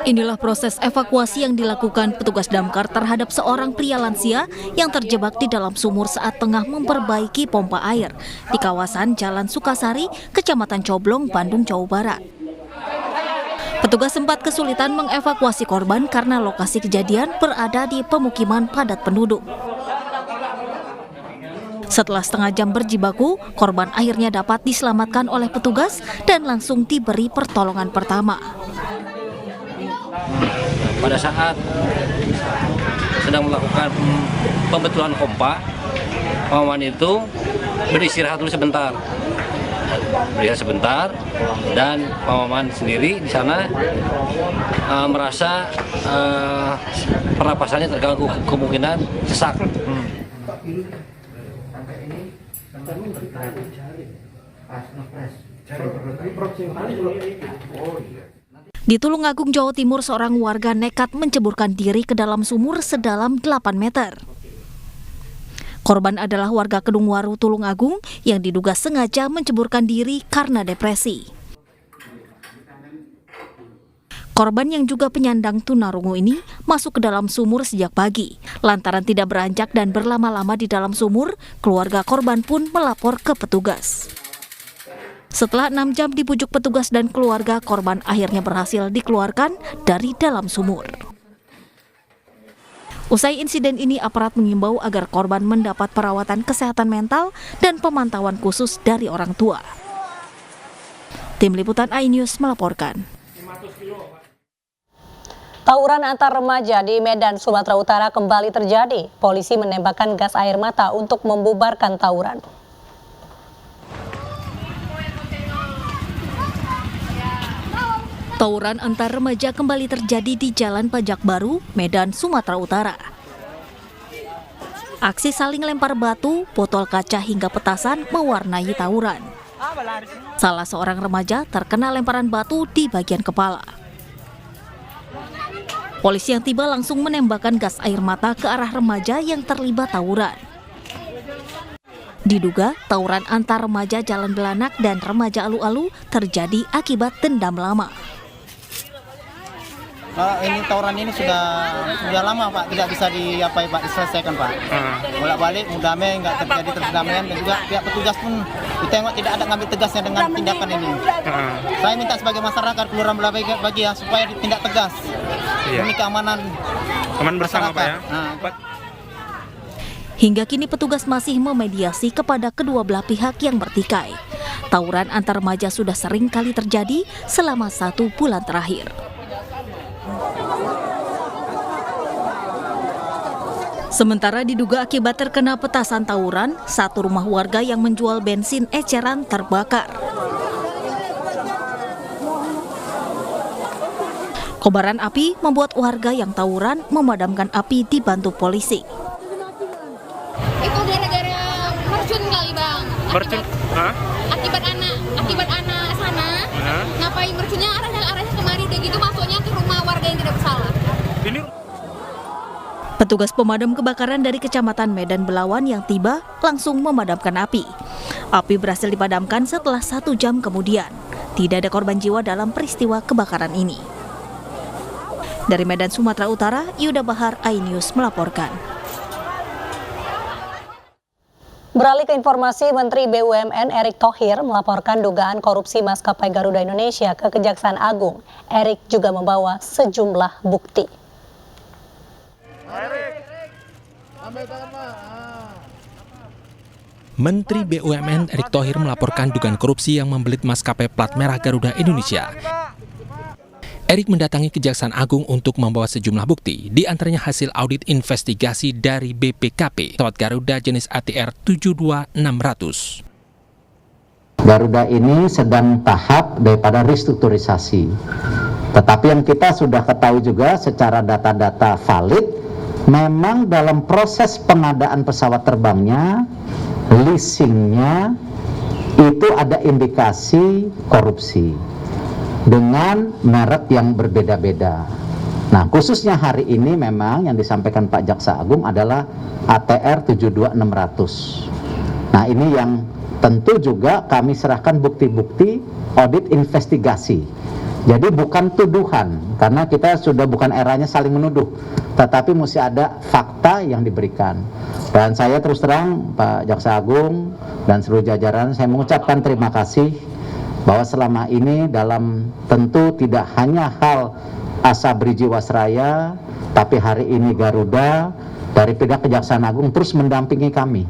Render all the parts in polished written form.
Inilah proses evakuasi yang dilakukan petugas damkar terhadap seorang pria lansia yang terjebak di dalam sumur saat tengah memperbaiki pompa air di kawasan Jalan Sukasari, Kecamatan Coblong, Bandung, Jawa Barat. Petugas sempat kesulitan mengevakuasi korban karena lokasi kejadian berada di pemukiman padat penduduk. Setelah setengah jam berjibaku, korban akhirnya dapat diselamatkan oleh petugas dan langsung diberi pertolongan pertama. Pada saat sedang melakukan pembetulan pompa, Pak Wawan itu beristirahat dulu sebentar. Dan Pak Wawan sendiri di sana merasa pernapasannya terganggu, kemungkinan sesak. Di Tulungagung, Jawa Timur, seorang warga nekat menceburkan diri ke dalam sumur sedalam 8 meter. Korban adalah warga Kedungwaru, Tulungagung yang diduga sengaja menceburkan diri karena depresi. Korban yang juga penyandang tunarungu ini masuk ke dalam sumur sejak pagi. Lantaran tidak beranjak dan berlama-lama di dalam sumur, keluarga korban pun melapor ke petugas. Setelah 6 jam dibujuk petugas dan keluarga, korban akhirnya berhasil dikeluarkan dari dalam sumur. Usai insiden ini, aparat mengimbau agar korban mendapat perawatan kesehatan mental dan pemantauan khusus dari orang tua. Tim Liputan iNews melaporkan. Tawuran antar remaja di Medan, Sumatera Utara kembali terjadi. Polisi menembakkan gas air mata untuk membubarkan tawuran. Tawuran antar remaja kembali terjadi di Jalan Pajak Baru, Medan, Sumatera Utara. Aksi saling lempar batu, botol kaca hingga petasan mewarnai tawuran. Salah seorang remaja terkena lemparan batu di bagian kepala. Polisi yang tiba langsung menembakkan gas air mata ke arah remaja yang terlibat tawuran. Diduga tawuran antar remaja Jalan Belanak dan remaja Alu-Alu terjadi akibat dendam lama. Ini tawuran ini sudah lama Pak, tidak bisa diselesaikan Pak. Bolak-balik damai, nggak terjadi perdamaian, dan juga pihak petugas pun ditengok tidak ada ngambil tegasnya dengan tindakan ini. Saya minta sebagai masyarakat kelurahan bagi ya supaya ditindak tegas demi keamanan bersama Pak ya. Hingga kini petugas masih memediasi kepada kedua belah pihak yang bertikai. Tawuran antar remaja sudah sering kali terjadi selama 1 bulan terakhir. Sementara diduga akibat terkena petasan tawuran, satu rumah warga yang menjual bensin eceran terbakar. Kobaran api membuat warga yang tawuran memadamkan api dibantu polisi. Itu gara-gara mercun kali Bang. Akibat anak sana. Ngapain mercunnya arahnya kemari, udah gitu masuknya ke rumah warga yang tidak bersalah. Petugas pemadam kebakaran dari Kecamatan Medan Belawan yang tiba langsung memadamkan api. Api berhasil dipadamkan setelah 1 jam kemudian. Tidak ada korban jiwa dalam peristiwa kebakaran ini. Dari Medan, Sumatera Utara, Yuda Bahar, iNews melaporkan. Beralih ke informasi, Menteri BUMN Erick Thohir melaporkan dugaan korupsi maskapai Garuda Indonesia ke Kejaksaan Agung. Erick juga membawa sejumlah bukti. Menteri BUMN Erick Thohir melaporkan dugaan korupsi yang membelit maskapai plat merah Garuda Indonesia. Erick mendatangi Kejaksaan Agung untuk membawa sejumlah bukti, di antaranya hasil audit investigasi dari BPKP pesawat Garuda jenis ATR 72600. Garuda ini sedang tahap daripada restrukturisasi. Tetapi yang kita sudah ketahui juga secara data-data valid, memang dalam proses pengadaan pesawat terbangnya, leasingnya, itu ada indikasi korupsi dengan merek yang berbeda-beda. Nah, khususnya hari ini memang yang disampaikan Pak Jaksa Agung adalah ATR 72600. Nah, ini yang tentu juga kami serahkan bukti-bukti audit investigasi. Jadi bukan tuduhan, karena kita sudah bukan eranya saling menuduh, tetapi mesti ada fakta yang diberikan. Dan saya terus terang Pak Jaksa Agung dan seluruh jajaran, saya mengucapkan terima kasih bahwa selama ini dalam tentu tidak hanya hal Asabri Jiwasraya, tapi hari ini Garuda dari pihak Kejaksaan Agung terus mendampingi kami.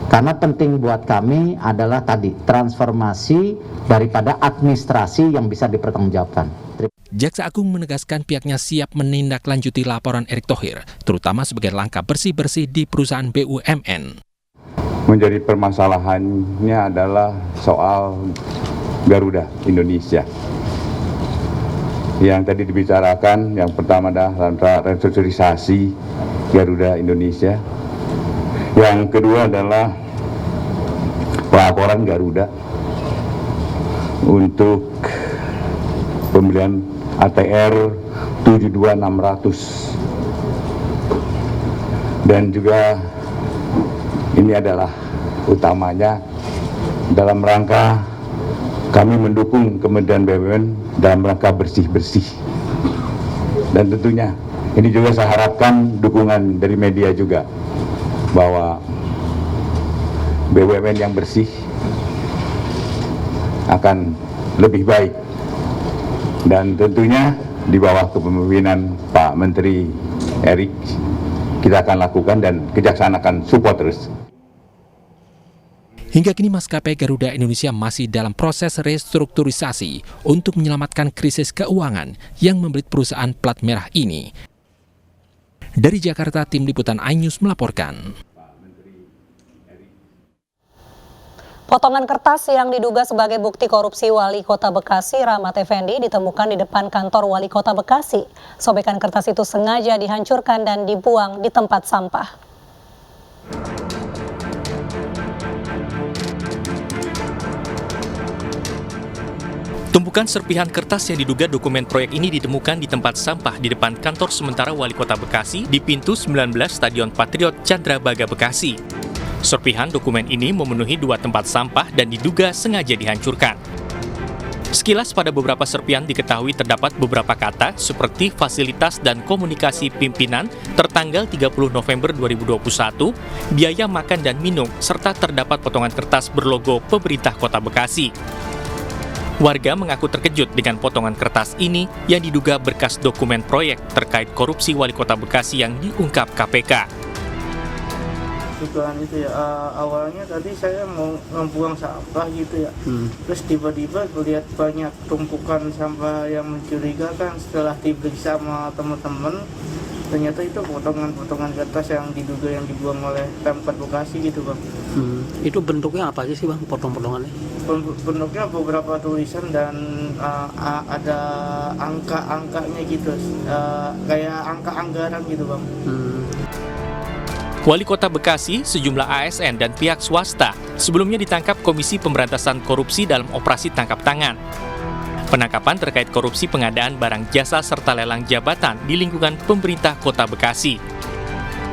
Karena penting buat kami adalah tadi transformasi daripada administrasi yang bisa dipertanggungjawabkan. Jaksa Agung menegaskan pihaknya siap menindaklanjuti laporan Erick Thohir, terutama sebagai langkah bersih-bersih di perusahaan BUMN. Menjadi permasalahannya adalah soal Garuda Indonesia. Yang tadi dibicarakan, yang pertama adalah restrukturisasi Garuda Indonesia. Yang kedua adalah pelaporan Garuda untuk pembelian ATR 72600. Dan juga ini adalah utamanya dalam rangka kami mendukung Kementerian BUMN dalam rangka bersih-bersih. Dan tentunya ini juga saya harapkan dukungan dari media juga, bahwa BUMN yang bersih akan lebih baik, dan tentunya di bawah kepemimpinan Pak Menteri Erick kita akan lakukan dan Kejaksaan akan support terus. Hingga kini maskapai Garuda Indonesia masih dalam proses restrukturisasi untuk menyelamatkan krisis keuangan yang membelit perusahaan plat merah ini. Dari Jakarta, Tim Liputan iNews melaporkan. Potongan kertas yang diduga sebagai bukti korupsi Wali Kota Bekasi Rahmat Effendi ditemukan di depan kantor Wali Kota Bekasi. Sobekan kertas itu sengaja dihancurkan dan dibuang di tempat sampah. Tumpukan serpihan kertas yang diduga dokumen proyek ini ditemukan di tempat sampah di depan kantor sementara Wali Kota Bekasi di pintu 19 Stadion Patriot Candrabaga Bekasi. Serpihan dokumen ini memenuhi 2 tempat sampah dan diduga sengaja dihancurkan. Sekilas pada beberapa serpihan diketahui terdapat beberapa kata seperti fasilitas dan komunikasi pimpinan tertanggal 30 November 2021, biaya makan dan minum, serta terdapat potongan kertas berlogo pemerintah Kota Bekasi. Warga mengaku terkejut dengan potongan kertas ini yang diduga berkas dokumen proyek terkait korupsi Wali Kota Bekasi yang diungkap KPK. Kebetulan itu ya, awalnya tadi saya mau membuang sampah gitu ya, terus tiba-tiba melihat banyak tumpukan sampah yang mencurigakan. Setelah diperiksa sama teman-teman, ternyata itu potongan-potongan kertas yang diduga yang dibuang oleh Pemkot Bekasi gitu Bang. Itu bentuknya apa aja sih Bang, potong-potongannya? Bentuknya beberapa tulisan dan ada angka-angkanya gitu, kayak angka anggaran gitu Bang. Wali Kota Bekasi, sejumlah ASN dan pihak swasta sebelumnya ditangkap Komisi Pemberantasan Korupsi dalam operasi tangkap tangan. Penangkapan terkait korupsi pengadaan barang jasa serta lelang jabatan di lingkungan pemerintah Kota Bekasi.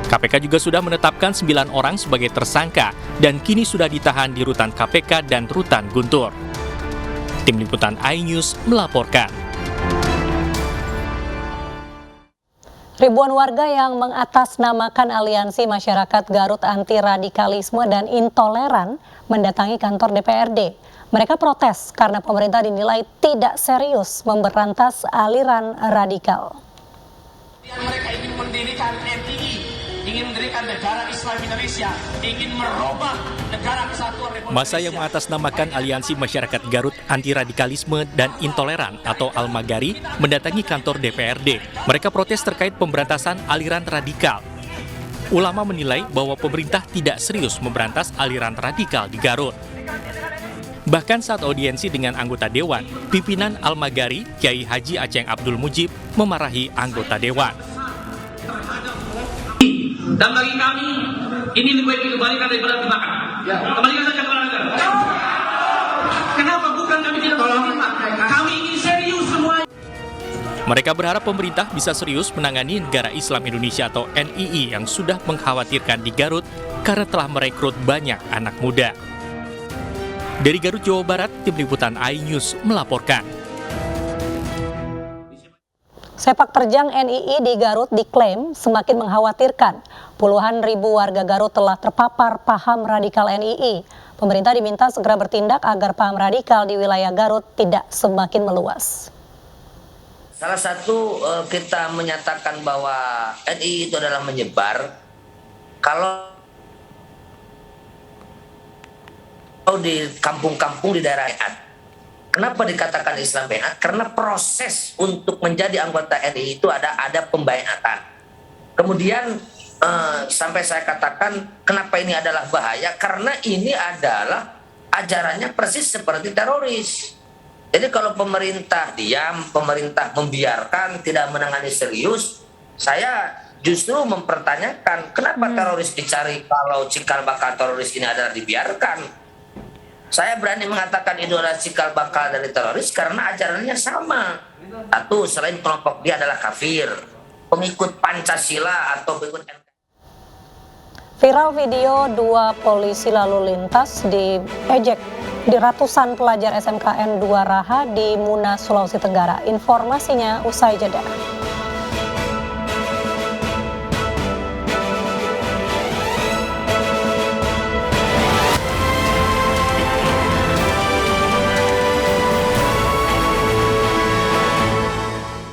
KPK juga sudah menetapkan 9 orang sebagai tersangka dan kini sudah ditahan di rutan KPK dan rutan Guntur. Tim Liputan iNews melaporkan. Ribuan warga yang mengatasnamakan Aliansi Masyarakat Garut Anti Radikalisme dan Intoleran mendatangi kantor DPRD. Mereka protes karena pemerintah dinilai tidak serius memberantas aliran radikal. Mereka ingin mendirikan NII, ingin mendirikan negara Islam Indonesia, ingin merubah negara kesatuan Republik Masa yang mengatasnamakan Aliansi Masyarakat Garut Anti Radikalisme dan Intoleran atau Almagari mendatangi kantor DPRD. Mereka protes terkait pemberantasan aliran radikal. Ulama menilai bahwa pemerintah tidak serius memberantas aliran radikal di Garut. Bahkan saat audiensi dengan anggota Dewan, pimpinan Almagari, Kiai Haji Aceng Abdul Mujib, memarahi anggota Dewan. Dan bagi kami, ini lebih baik dikembalikan daripada dimakan. Kembalikan saja kepada negara. Kenapa bukan kami tidak menerima? Kami ingin serius semua. Mereka berharap pemerintah bisa serius menangani Negara Islam Indonesia atau NII yang sudah mengkhawatirkan di Garut karena telah merekrut banyak anak muda. Dari Garut, Jawa Barat, Tim Liputan iNews melaporkan. Sepak terjang NII di Garut diklaim semakin mengkhawatirkan. Puluhan ribu warga Garut telah terpapar paham radikal NII. Pemerintah diminta segera bertindak agar paham radikal di wilayah Garut tidak semakin meluas. Salah satu kita menyatakan bahwa NII itu adalah menyebar. Kalau di kampung-kampung di daerah NII. Kenapa dikatakan Islam baiat? Karena proses untuk menjadi anggota NII itu ada pembaiatan. Kemudian sampai saya katakan kenapa ini adalah bahaya? Karena ini adalah ajarannya persis seperti teroris. Jadi kalau pemerintah diam, pemerintah membiarkan, tidak menangani serius, saya justru mempertanyakan kenapa teroris dicari kalau cikal bakal teroris ini adalah dibiarkan. Saya berani mengatakan itu adalah cikal bakal dari teroris karena ajarannya sama. Satu, selain kelompok dia adalah kafir, pengikut Pancasila atau pengikut NKRI. Viral video 2 polisi lalu lintas diejek di ratusan pelajar SMKN 2 Raha di Munas, Sulawesi Tenggara. Informasinya usai jeda.